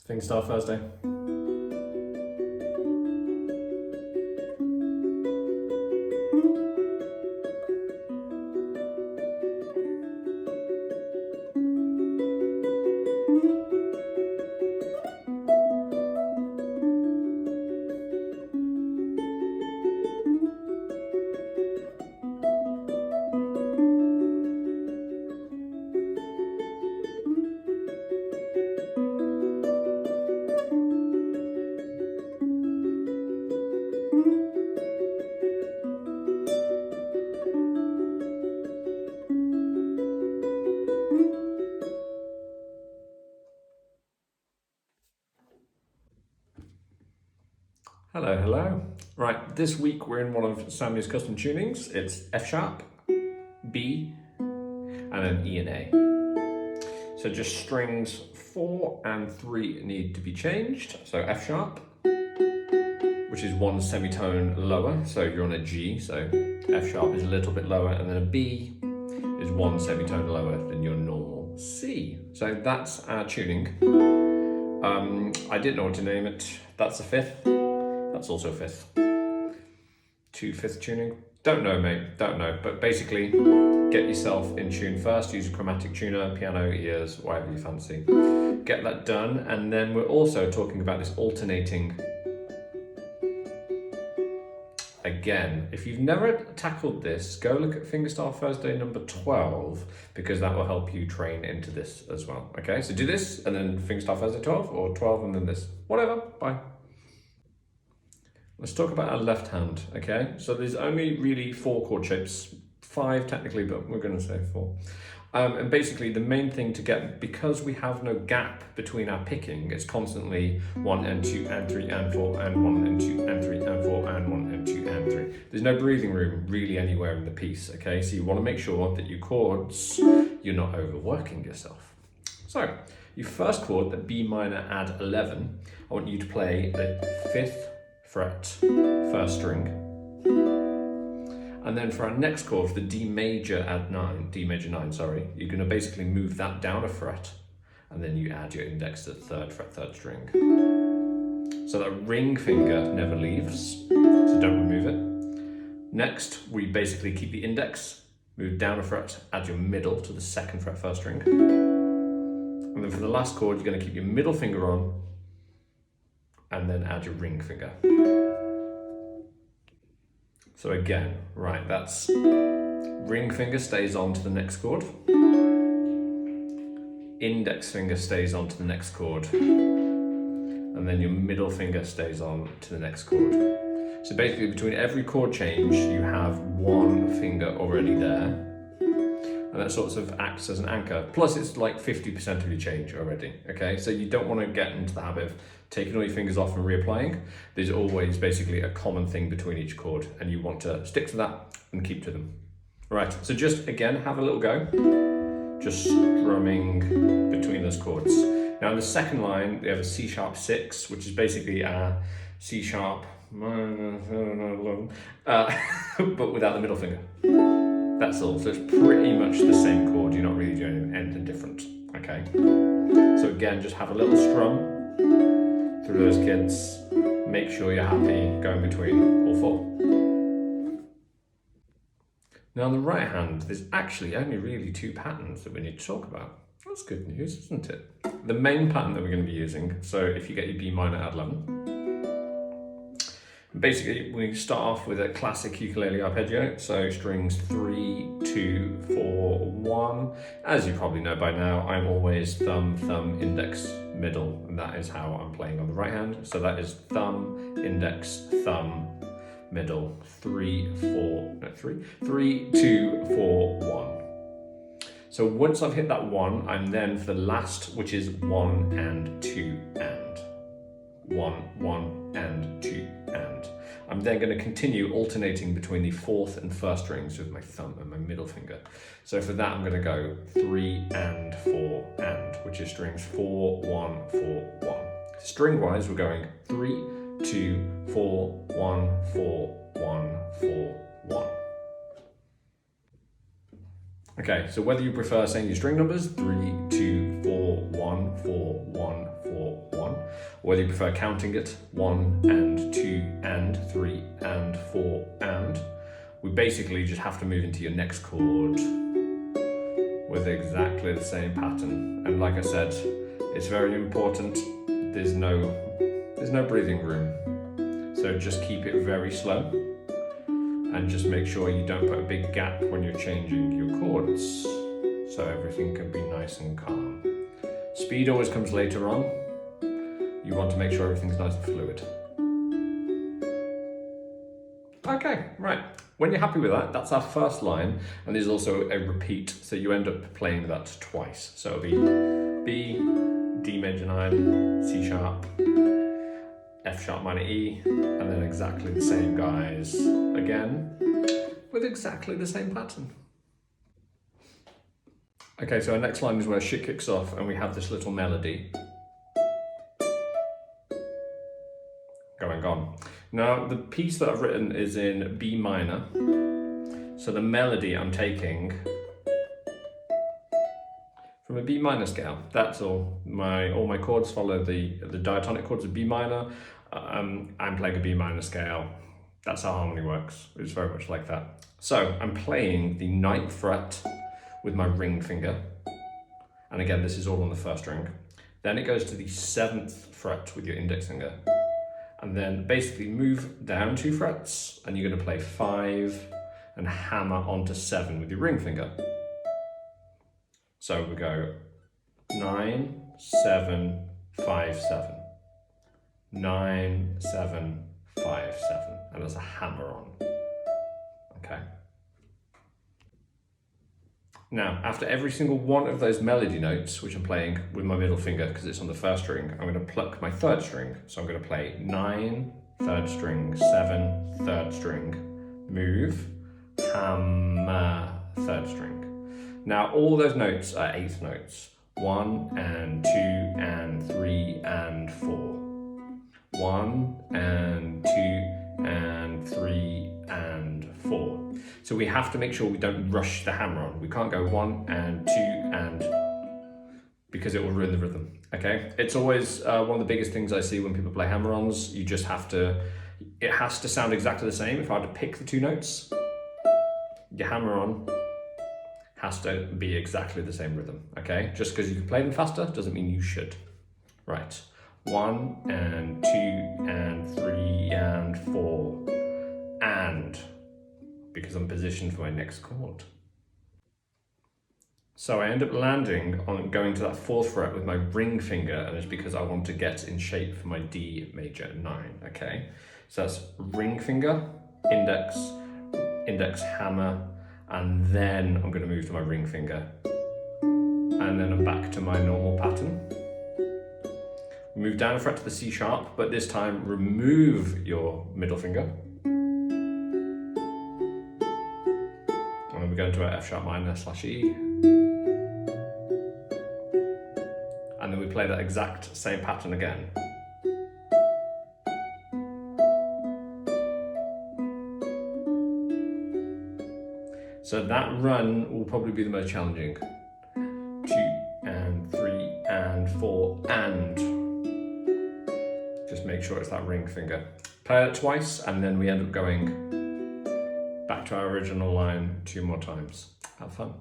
Fingerstyle Thursday. Hello, hello. Right, this week we're in one of Sammy's custom tunings. It's F sharp, B, and then E and A. So just strings 4 and 3 need to be changed. So F sharp, which is 1 semitone lower, so you're on a G, so F sharp is a little bit lower, and then a B is 1 semitone lower than your normal C. So that's our tuning. I didn't know what to name it. That's a fifth. That's also a fifth. 2/5 tuning. Don't know, mate. Don't know. But basically, get yourself in tune first. Use a chromatic tuner, piano, ears, whatever you fancy. Get that done. And then we're also talking about this alternating. Again, if you've never tackled this, go look at Fingerstyle Thursday number 12, because that will help you train into this as well. Okay, so do this and then Fingerstyle Thursday 12, or 12 and then this. Whatever. Bye. Let's talk about our left hand, okay? So there's only really 4 chord shapes, 5 technically, but we're gonna say 4. And basically the main thing to get, because we have no gap between our picking, it's constantly 1 and 2 and 3 and 4 and 1 and 2 and 3 and 4 and 1 and 2 and 3. There's no breathing room really anywhere in the piece, okay? So you wanna make sure that your chords, you're not overworking yourself. So, your first chord, the B minor add 11, I want you to play the 5th fret, first string. And then for our next chord, the D major add 9, D major 9, sorry, you're gonna basically move that down a fret, and then you add your index to the 3rd fret, 3rd string. So that ring finger never leaves, so don't remove it. Next, we basically keep the index, move down a fret, add your middle to the 2nd fret, 1st string. And then for the last chord, you're gonna keep your middle finger on, and then add your ring finger. So again, right, that's ring finger stays on to the next chord, index finger stays on to the next chord, and then your middle finger stays on to the next chord. So basically between every chord change, you have 1 finger already there, and that sort of acts as an anchor. Plus it's like 50% of your change already, okay? So you don't want to get into the habit of taking all your fingers off and reapplying. There's always basically a common thing between each chord, and you want to stick to that and keep to them. All right, so just again, have a little go. Just strumming between those chords. Now in the second line, we have a C sharp 6, which is basically a C sharp, but without the middle finger. That's all, so it's pretty much the same chord, you're not really doing anything different, okay? So again, just have a little strum through those kids, make sure you're happy going between all 4. Now on the right hand, there's actually only really 2 patterns that we need to talk about. That's good news, isn't it? The main pattern that we're going to be using, so if you get your B minor add 11, basically, we start off with a classic ukulele arpeggio, so strings 3, 2, 4, 1. As you probably know by now, I'm always thumb, thumb, index, middle, and that is how I'm playing on the right hand. So that is thumb, index, thumb, middle, 3, 2, 4, 1. So once I've hit that 1, I'm then for the last, which is 1 and 2 and 1, 1 and 2 and. I'm then going to continue alternating between the 4th and 1st strings with my thumb and my middle finger. So for that, I'm going to go 3 and 4 and, which is strings 4, 1, 4, 1. String wise, we're going 3, 2, 4, 1, 4, 1, 4, 1. Okay, so whether you prefer saying your string numbers, 3, 2, 4, 1, 4, 1, 4, 1. Whether you prefer counting it, 1 and 2 and 3 and 4 and. We basically just have to move into your next chord with exactly the same pattern. And like I said, it's very important, there's no breathing room. So just keep it very slow and just make sure you don't put a big gap when you're changing your chords, so everything can be nice and calm. Speed always comes later on. You want to make sure everything's nice and fluid. Okay, right. When you're happy with that, that's our first line, and there's also a repeat, so you end up playing that twice. So it'll be B, D major 9, C sharp, F sharp minor E, and then exactly the same guys again, with exactly the same pattern. Okay, so our next line is where shit kicks off, and we have this little melody going on. Now, the piece that I've written is in B minor, so the melody I'm taking from a B minor scale. That's all. All my chords follow the diatonic chords of B minor. I'm playing a B minor scale. That's how harmony works. It's very much like that. So I'm playing the 9th fret with my ring finger. And again, this is all on the first string. Then it goes to the 7th fret with your index finger. And then basically move down 2 frets, and you're going to play 5 and hammer onto 7 with your ring finger. So we go 9, 7, 5, 7. 9, 7, 5, 7. And there's a hammer on. Okay. Now, after every single one of those melody notes, which I'm playing with my middle finger because it's on the first string, I'm going to pluck my 3rd string. So I'm going to play 9, 3rd string, 7, 3rd string, move, hammer, 3rd string. Now, all those notes are 8th notes. 1 and 2 and 3 and 4. 1 and 2 and 3 and 4. So we have to make sure we don't rush the hammer on. We can't go 1 and 2 and, because it will ruin the rhythm, okay? It's always one of the biggest things I see when people play hammer-ons. You just have to, it has to sound exactly the same. If I had to pick the 2 notes, your hammer-on has to be exactly the same rhythm, okay? Just because you can play them faster doesn't mean you should. Right, 1 and 2 and 3 and 4 and, because I'm positioned for my next chord. So I end up landing on going to that 4th fret with my ring finger, and it's because I want to get in shape for my D major 9, okay? So that's ring finger, index, hammer, and then I'm going to move to my ring finger. And then I'm back to my normal pattern. Move down a fret to the C sharp, but this time remove your middle finger. And then we go into our F sharp minor / E. And then we play that exact same pattern again. So that run will probably be the most challenging. 2 and 3 and 4 and. Just make sure it's that ring finger. Play it twice, and then we end up going back to our original line 2 more times. Have fun.